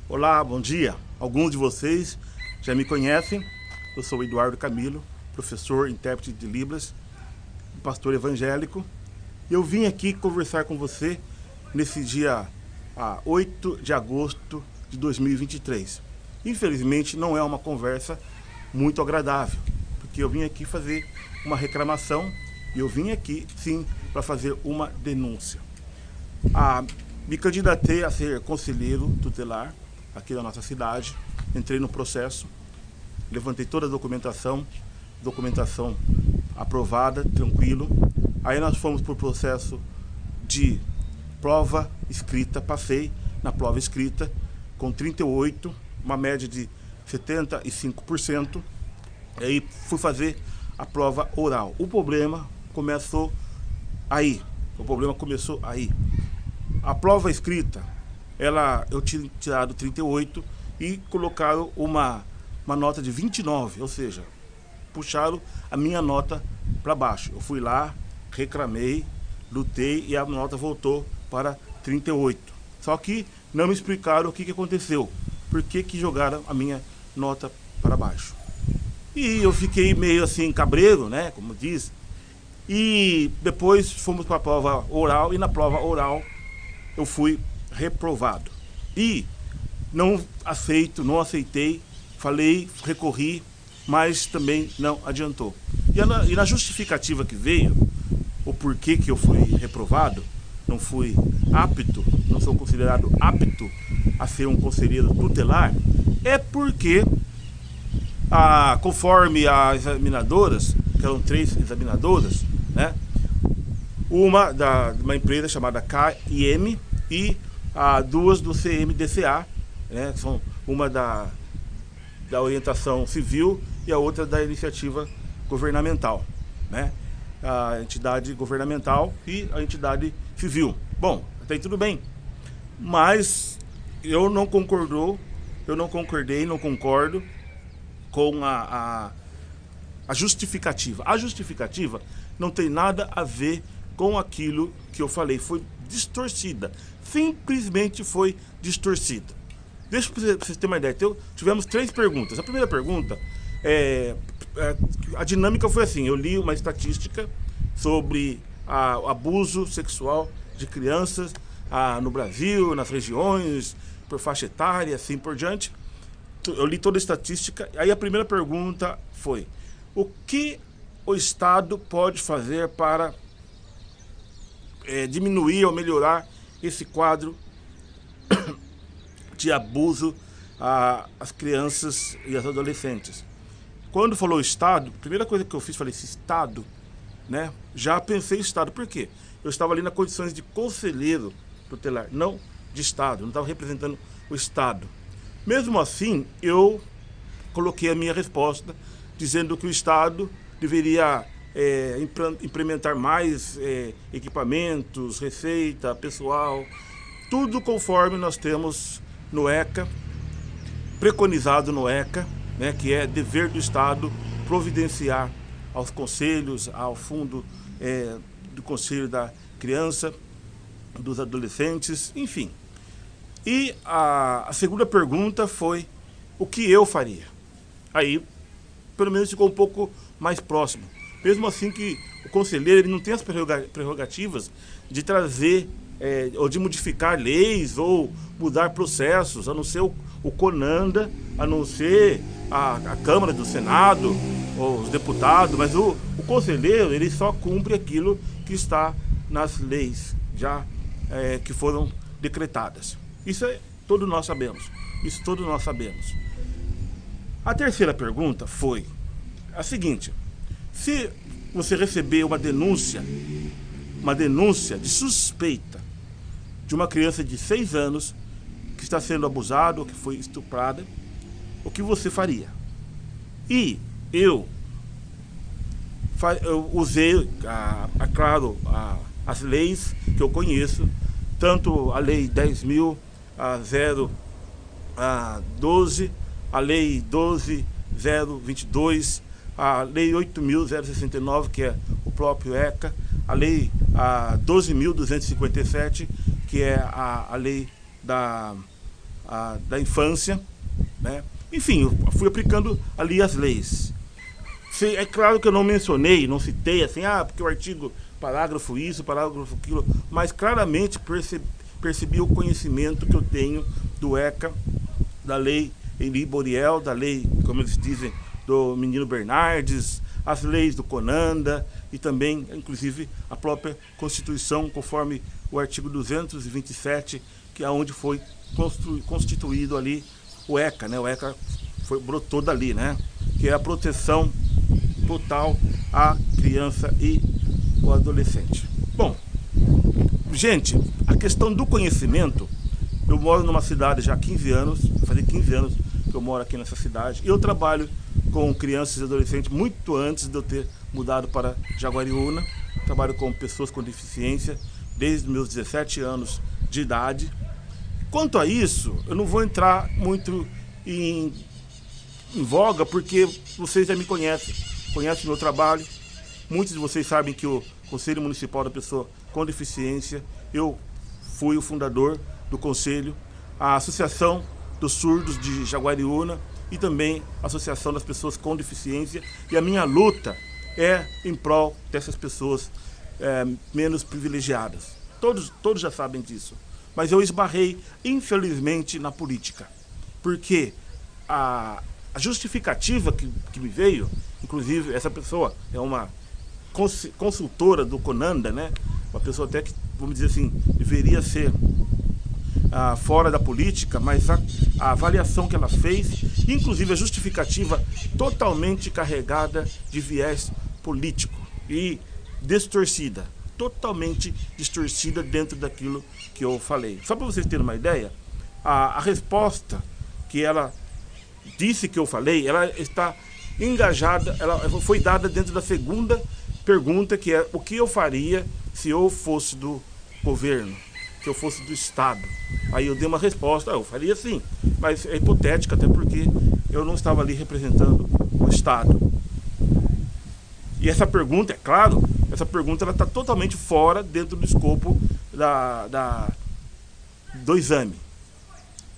Olá, bom dia. Alguns de vocês já me conhecem. Eu sou Eduardo Camilo, professor, intérprete de Libras, pastor evangélico. Eu vim aqui conversar com você nesse dia 8 de agosto de 2023. Infelizmente, não é uma conversa muito agradável, porque eu vim aqui fazer uma reclamação e eu vim aqui, sim, para fazer uma denúncia. Me candidatei a ser conselheiro tutelar aqui da nossa cidade, entrei no processo, levantei toda a documentação aprovada, tranquilo. Aí nós fomos para o processo de prova escrita, passei na prova escrita com 38, uma média de 75%, e aí fui fazer a prova oral. O problema começou aí. A prova escrita, eu tinha tirado 38 e colocaram uma nota de 29, ou seja, puxaram a minha nota para baixo. Eu fui lá, reclamei, lutei e a nota voltou para 38. Só que não me explicaram o que aconteceu, por que jogaram a minha nota para baixo. E eu fiquei meio assim cabreiro, né, como diz. E depois fomos para a prova oral e na prova oral eu fui reprovado. E não aceitei, falei, recorri, mas também não adiantou. E na justificativa que veio, o porquê que eu fui reprovado, não fui apto, não sou considerado apto a ser um conselheiro tutelar, é porque, conforme as examinadoras, que eram 3 examinadoras, né, uma empresa chamada KIM e 2 do CMDCA, né, são uma da orientação civil e a outra da iniciativa governamental, né, a entidade governamental e a entidade civil. Bom, até aí tudo bem, mas eu não concordo com a justificativa. A justificativa não tem nada a ver com aquilo que eu falei, foi distorcida, simplesmente foi distorcida. Deixa para vocês terem uma ideia. Então, tivemos 3 perguntas. A primeira pergunta, a dinâmica foi assim, eu li uma estatística sobre abuso sexual de crianças no Brasil, nas regiões, por faixa etária, assim por diante. Eu li toda a estatística, aí a primeira pergunta foi: o que o Estado pode fazer para diminuir ou melhorar esse quadro de abuso às crianças e às adolescentes? Quando falou Estado, a primeira coisa que eu fiz, falei, esse Estado, né? Já pensei em Estado, por quê? Eu estava ali nas condições de conselheiro tutelar, não de Estado, não estava representando o Estado. Mesmo assim, eu coloquei a minha resposta dizendo que o Estado deveria implementar mais equipamentos, receita, pessoal, tudo conforme nós temos no ECA, preconizado no ECA, né, que é dever do Estado providenciar aos conselhos, ao fundo do Conselho da Criança, dos adolescentes, enfim. E a segunda pergunta foi o que eu faria. Aí, pelo menos ficou um pouco mais próximo. Mesmo assim que o conselheiro ele não tem as prerrogativas de trazer ou de modificar leis ou mudar processos, a não ser o CONANDA, a não ser a Câmara do Senado, ou os deputados, mas o conselheiro ele só cumpre aquilo que está nas leis já que foram decretadas. Isso todos nós sabemos. A terceira pergunta foi a seguinte: se você receber uma denúncia de suspeita de uma criança de 6 anos que está sendo abusada ou que foi estuprada, o que você faria? E eu usei, claro, as leis que eu conheço, tanto a Lei 10.012, a Lei 12.022, a Lei 8.069, que é o próprio ECA, a Lei 12.257, que é a lei da infância, né? Enfim, eu fui aplicando ali as leis. É claro que eu não mencionei, não citei assim, porque o artigo, parágrafo isso, parágrafo aquilo, mas claramente percebi o conhecimento que eu tenho do ECA, da lei Henri Borel, da lei, como eles dizem, do Menino Bernardes, as leis do Conanda e também, inclusive, a própria Constituição, conforme o artigo 227, que é onde foi constituído ali o ECA, né? O ECA brotou dali, né? Que é a proteção total à criança e ao adolescente. Bom, gente, a questão do conhecimento, eu moro numa cidade já há 15 anos, fazem 15 anos que eu moro aqui nessa cidade, e eu trabalho com crianças e adolescentes muito antes de eu ter mudado para Jaguariúna. Trabalho com pessoas com deficiência desde meus 17 anos de idade. Quanto a isso, eu não vou entrar muito em voga, porque vocês já me conhecem meu trabalho. Muitos de vocês sabem que o Conselho Municipal da Pessoa com Deficiência, eu fui o fundador do Conselho, a Associação dos Surdos de Jaguariúna e também a Associação das Pessoas com Deficiência, e a minha luta é em prol dessas pessoas menos privilegiadas. Todos já sabem disso. Mas eu esbarrei, infelizmente, na política. Porque a justificativa que me veio, inclusive essa pessoa é uma consultora do Conanda, né? Uma pessoa até que, vamos dizer assim, deveria ser fora da política, mas a avaliação que ela fez, inclusive a justificativa totalmente carregada de viés político e distorcida, totalmente distorcida dentro daquilo que eu falei. Só para vocês terem uma ideia, a resposta que ela disse que eu falei, ela está engajada, ela foi dada dentro da segunda pergunta, que é o que eu faria se eu fosse do governo, se eu fosse do Estado. Aí eu dei uma resposta, eu faria sim, mas é hipotética, até porque eu não estava ali representando o Estado. E essa pergunta, é claro, essa pergunta ela está totalmente fora dentro do escopo do exame.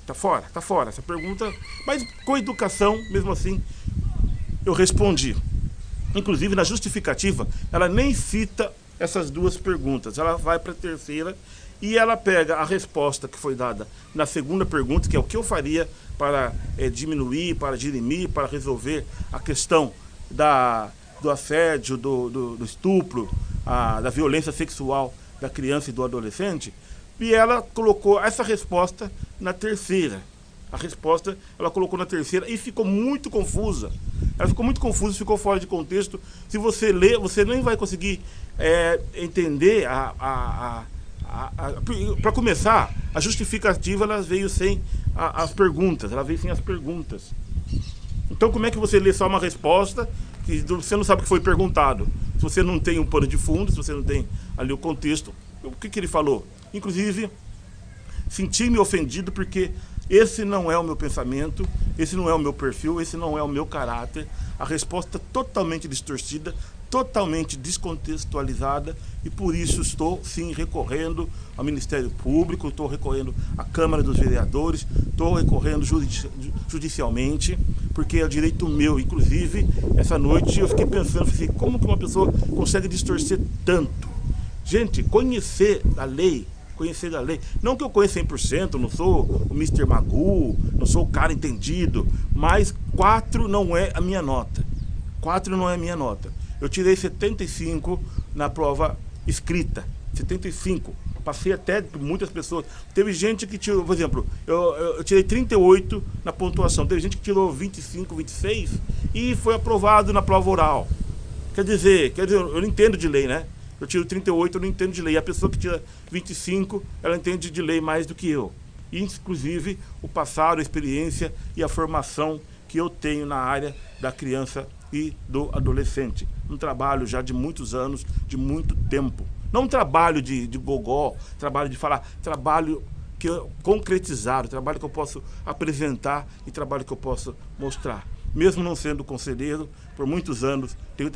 Está fora essa pergunta, mas com educação, mesmo assim, eu respondi. Inclusive, na justificativa, ela nem cita essas duas perguntas, ela vai para a terceira e ela pega a resposta que foi dada na segunda pergunta, que é o que eu faria para diminuir, para dirimir, para resolver a questão do assédio, do estupro, da violência sexual da criança e do adolescente, e ela colocou essa resposta na terceira. A resposta ela colocou na terceira e ficou muito confusa. Ela ficou muito confusa, ficou fora de contexto. Se você ler, você nem vai conseguir entender. Para começar, a justificativa ela veio sem as perguntas. Ela veio sem as perguntas. Então, como é que você lê só uma resposta que você não sabe o que foi perguntado? Se você não tem um pano de fundo, se você não tem ali o contexto, o que ele falou? Inclusive, senti-me ofendido porque esse não é o meu pensamento, esse não é o meu perfil, esse não é o meu caráter. A resposta totalmente distorcida, totalmente descontextualizada, e por isso estou, sim, recorrendo ao Ministério Público, estou recorrendo à Câmara dos Vereadores, estou recorrendo judicialmente, porque é o direito meu. Inclusive, essa noite eu fiquei pensando assim, como que uma pessoa consegue distorcer tanto? Gente, conhecer a lei, não que eu conheça 100%, não sou o Mr. Magoo, não sou o cara entendido, mas 4 não é a minha nota. 4 não é a minha nota. Eu tirei 75 na prova escrita, 75. Passei até por muitas pessoas. Teve gente que tirou, por exemplo, eu tirei 38 na pontuação. Teve gente que tirou 25, 26 e foi aprovado na prova oral. Quer dizer, eu não entendo de lei, né? Eu tiro 38, eu não entendo de lei. A pessoa que tira 25, ela entende de lei mais do que eu. E, inclusive, o passado, a experiência e a formação que eu tenho na área da criança e do adolescente. Um trabalho já de muitos anos, de muito tempo. Não um trabalho de gogó, trabalho de falar, trabalho concretizado, trabalho que eu posso apresentar e trabalho que eu posso mostrar. Mesmo não sendo conselheiro, por muitos anos tenho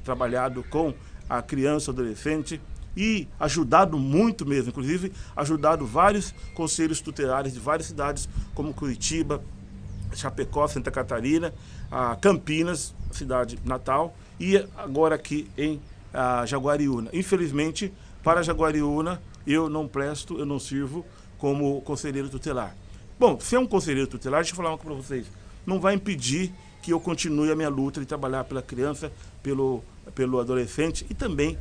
trabalhado com a criança, adolescente, e ajudado muito mesmo, inclusive ajudado vários conselhos tutelares de várias cidades, como Curitiba, Chapecó, Santa Catarina, Campinas, cidade natal, e agora aqui em Jaguariúna. Infelizmente, para Jaguariúna, eu não presto, eu não sirvo como conselheiro tutelar. Bom, ser um conselheiro tutelar, deixa eu falar uma coisa para vocês, não vai impedir que eu continue a minha luta de trabalhar pela criança, pelo adolescente e também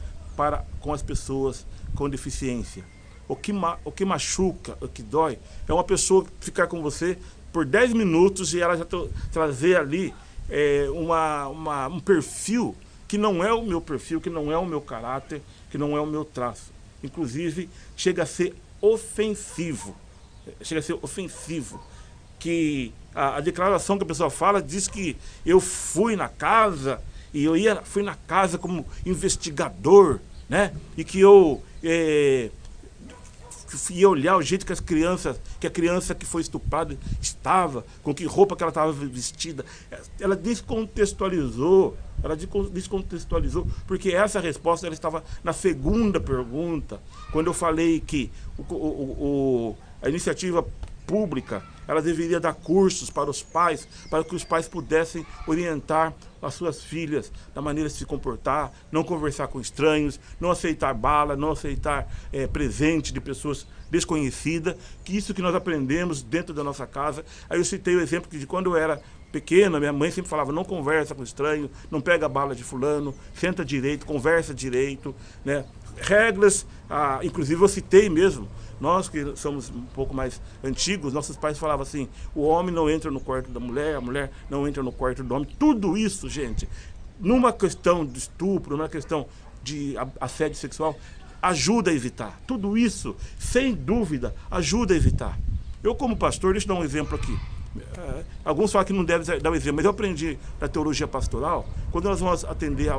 com as pessoas com deficiência. O que machuca, o que dói, é uma pessoa ficar com você por 10 minutos e ela já trazer ali um perfil que não é o meu perfil, que não é o meu caráter, que não é o meu traço. Inclusive, chega a ser ofensivo. Que a declaração que a pessoa fala diz que eu fui na casa, e fui na casa como investigador, né? E que eu ia olhar o jeito que a criança que foi estuprada estava, com que roupa que ela estava vestida. Ela descontextualizou, porque essa resposta ela estava na segunda pergunta, quando eu falei que a iniciativa pública ela deveria dar cursos para os pais, para que os pais pudessem orientar as suas filhas da maneira de se comportar, não conversar com estranhos, não aceitar bala, não aceitar presente de pessoas desconhecidas, que isso que nós aprendemos dentro da nossa casa. Aí eu citei o exemplo de quando eu era pequena, minha mãe sempre falava, não conversa com estranho, não pega a bala de fulano, senta direito, conversa direito, né? Regras, inclusive eu citei mesmo, nós que somos um pouco mais antigos, nossos pais falavam assim, o homem não entra no quarto da mulher, a mulher não entra no quarto do homem. Tudo isso, gente, numa questão de estupro, numa questão de assédio sexual, ajuda a evitar. Tudo isso, sem dúvida, ajuda a evitar. Eu, como pastor, deixa eu dar um exemplo aqui. Alguns falam que não deve dar um exemplo, mas eu aprendi na teologia pastoral, quando nós vamos atender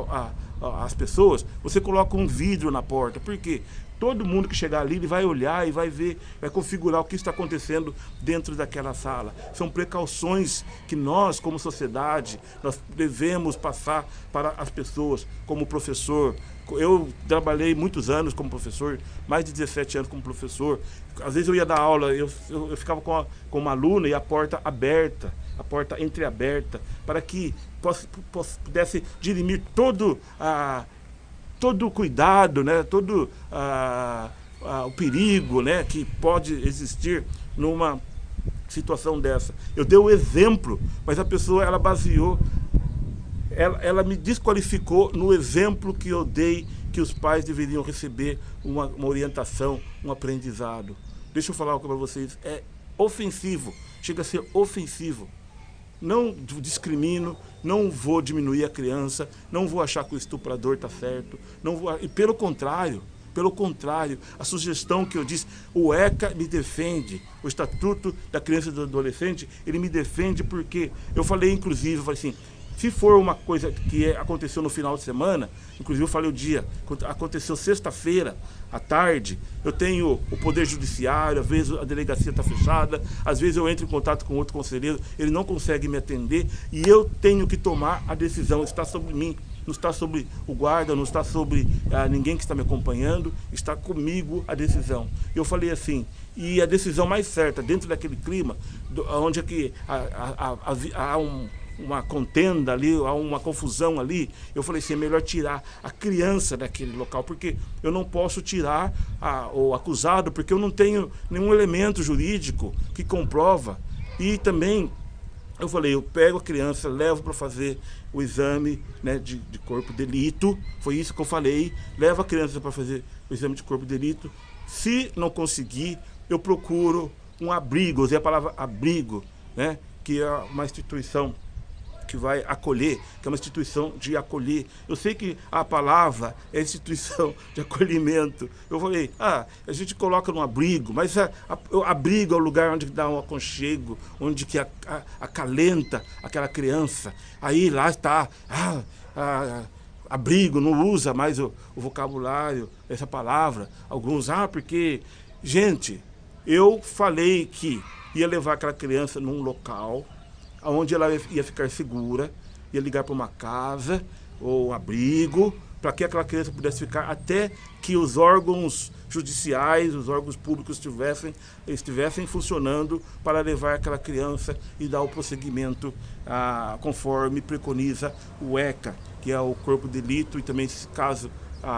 as pessoas, você coloca um vidro na porta. Por quê? Todo mundo que chegar ali, ele vai olhar e vai ver, vai configurar o que está acontecendo dentro daquela sala. São precauções que nós, como sociedade, nós devemos passar para as pessoas, como professor. Eu trabalhei muitos anos como professor, mais de 17 anos como professor. Às vezes eu ia dar aula, eu ficava com uma aluna e a porta aberta, a porta entreaberta, para que pudesse dirimir todo o cuidado, né? Todo o perigo, né? Que pode existir numa situação dessa. Eu dei o exemplo, mas a pessoa ela baseou, ela me desqualificou no exemplo que eu dei, que os pais deveriam receber uma orientação, um aprendizado. Deixa eu falar algo para vocês, é ofensivo, chega a ser ofensivo. Não discrimino, não vou diminuir a criança, não vou achar que o estuprador está certo, e pelo contrário, a sugestão que eu disse, o ECA me defende, o Estatuto da Criança e do Adolescente, ele me defende porque eu falei, inclusive, assim, se for uma coisa que aconteceu no final de semana, inclusive eu falei o dia, aconteceu sexta-feira à tarde, eu tenho o Poder Judiciário, às vezes a delegacia está fechada, às vezes eu entro em contato com outro conselheiro, ele não consegue me atender e eu tenho que tomar a decisão, está sobre mim, não está sobre o guarda, não está sobre ninguém que está me acompanhando, está comigo a decisão. Eu falei assim, e a decisão mais certa, dentro daquele clima, onde é que há uma contenda ali, há uma confusão ali, eu falei assim, é melhor tirar a criança daquele local, porque eu não posso tirar o acusado, porque eu não tenho nenhum elemento jurídico que comprova. E também, eu falei, eu pego a criança, levo para fazer o exame, né, de corpo de delito, foi isso que eu falei, levo a criança para fazer o exame de corpo de delito, se não conseguir, eu procuro um abrigo, usei a palavra abrigo, né, que é uma instituição que vai acolher, que é uma instituição de acolher. Eu sei que a palavra é instituição de acolhimento. Eu falei, a gente coloca num abrigo, mas o abrigo é o lugar onde dá um aconchego, onde que acalenta aquela criança. Aí lá está, abrigo, não usa mais o vocabulário, essa palavra. Alguns, porque... Gente, eu falei que ia levar aquela criança num local onde ela ia ficar segura, ia ligar para uma casa ou um abrigo, para que aquela criança pudesse ficar até que os órgãos judiciais, os órgãos públicos estivessem funcionando para levar aquela criança e dar o prosseguimento conforme preconiza o ECA, que é o corpo de delito, e também, se caso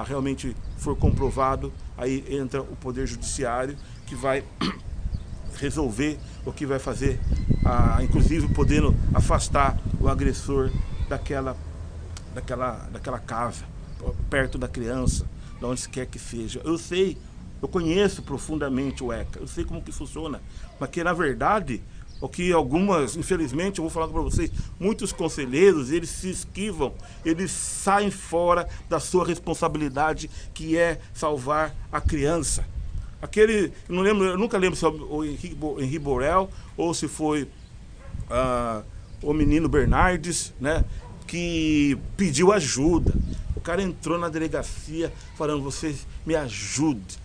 realmente for comprovado, aí entra o Poder Judiciário, que vai resolver o que vai fazer, inclusive podendo afastar o agressor daquela casa, perto da criança, de onde quer que seja. Eu conheço profundamente o ECA, eu sei como que funciona, mas que na verdade, o que infelizmente, eu vou falar para vocês, muitos conselheiros, eles se esquivam, eles saem fora da sua responsabilidade, que é salvar a criança. Eu nunca lembro se é o Henri Borel ou se foi o menino Bernardes, né, que pediu ajuda. O cara entrou na delegacia falando: vocês me ajude.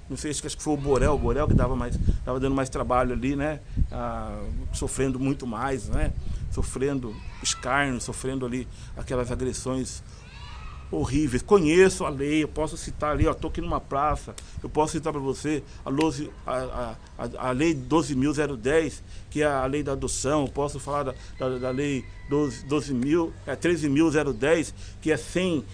Não sei, acho que foi o Borel que estava dando mais trabalho ali, né, sofrendo muito mais, né, sofrendo escárnio, sofrendo ali aquelas agressões horríveis. Conheço a lei, eu posso citar ali, estou aqui numa praça, eu posso citar para você a lei 12.010, que é a lei da adoção. Eu posso falar da lei 13.010, que é sem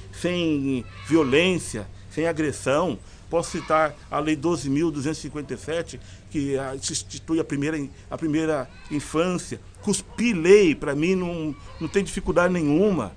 violência, sem agressão. Posso citar a lei 12.257, que institui a primeira infância. Cuspir lei, para mim, não tem dificuldade nenhuma.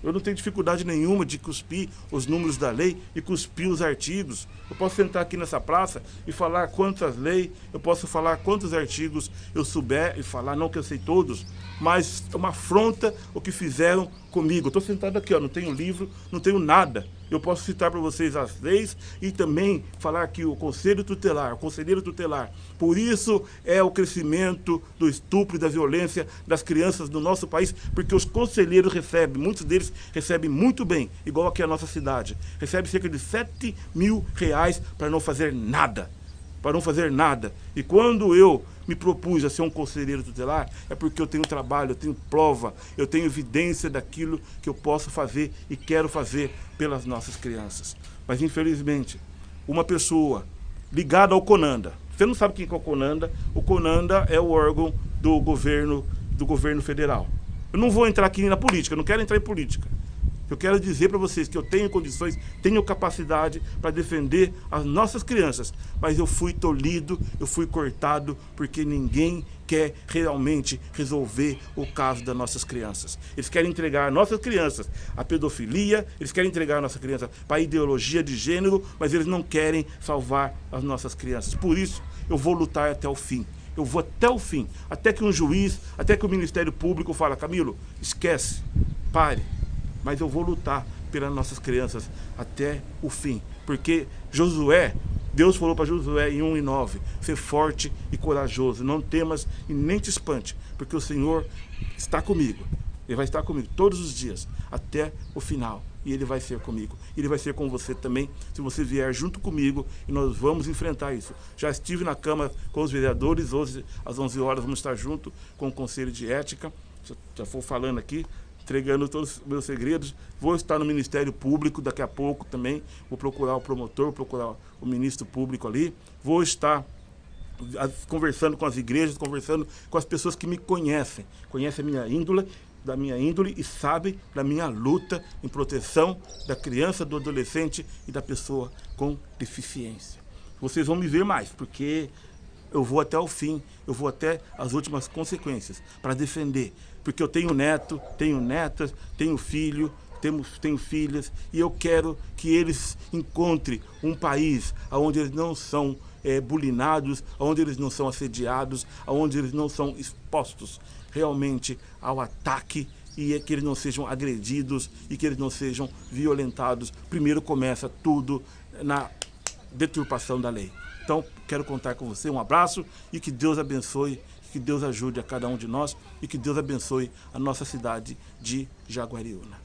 Eu não tenho dificuldade nenhuma de cuspir os números da lei e cuspir os artigos. Eu posso sentar aqui nessa praça e falar quantas leis, eu posso falar quantos artigos eu souber e falar, não que eu sei todos, mas é uma afronta o que fizeram comigo. Eu estou sentado aqui, não tenho livro, não tenho nada. Eu posso citar para vocês as leis e também falar que o conselheiro tutelar, por isso é o crescimento do estupro e da violência das crianças no nosso país, porque os conselheiros muitos deles recebem muito bem, igual aqui a nossa cidade, recebe cerca de R$7.000 para não fazer nada. E quando eu me propus a ser um conselheiro tutelar, é porque eu tenho trabalho, eu tenho prova, eu tenho evidência daquilo que eu posso fazer e quero fazer pelas nossas crianças. Mas, infelizmente, uma pessoa ligada ao CONANDA, você não sabe quem é o CONANDA é o órgão do governo federal. Eu não vou entrar aqui na política, eu não quero entrar em política. Eu quero dizer para vocês que eu tenho condições, tenho capacidade para defender as nossas crianças, mas eu fui tolhido, eu fui cortado, porque ninguém quer realmente resolver o caso das nossas crianças. Eles querem entregar nossas crianças à pedofilia, eles querem entregar a nossa criança para a ideologia de gênero, mas eles não querem salvar as nossas crianças. Por isso, eu vou lutar até o fim. Eu vou até o fim, até que um juiz, até que o Ministério Público fala: Camilo, esquece, pare. Mas eu vou lutar pelas nossas crianças até o fim. Porque Deus falou para Josué em 1:9, ser forte e corajoso, não temas e nem te espante, porque o Senhor está comigo. Ele vai estar comigo todos os dias, até o final. E Ele vai ser comigo. Ele vai ser com você também, se você vier junto comigo, e nós vamos enfrentar isso. Já estive na Câmara com os vereadores, hoje às 11 horas vamos estar junto com o Conselho de Ética. Já vou falando aqui, entregando todos os meus segredos. Vou estar no Ministério Público daqui a pouco também. Vou procurar o promotor, vou procurar o ministro público ali. Vou estar conversando com as igrejas, conversando com as pessoas que me conhecem a minha índole e sabem da minha luta em proteção da criança, do adolescente e da pessoa com deficiência. Vocês vão me ver mais, porque eu vou até o fim, eu vou até as últimas consequências para defender. Porque eu tenho neto, tenho netas, tenho filho, tenho filhas, e eu quero que eles encontrem um país onde eles não são bulinados, onde eles não são assediados, onde eles não são expostos realmente ao ataque, e que eles não sejam agredidos e que eles não sejam violentados. Primeiro começa tudo na deturpação da lei. Então, quero contar com você. Um abraço e que Deus abençoe, que Deus ajude a cada um de nós e que Deus abençoe a nossa cidade de Jaguariúna.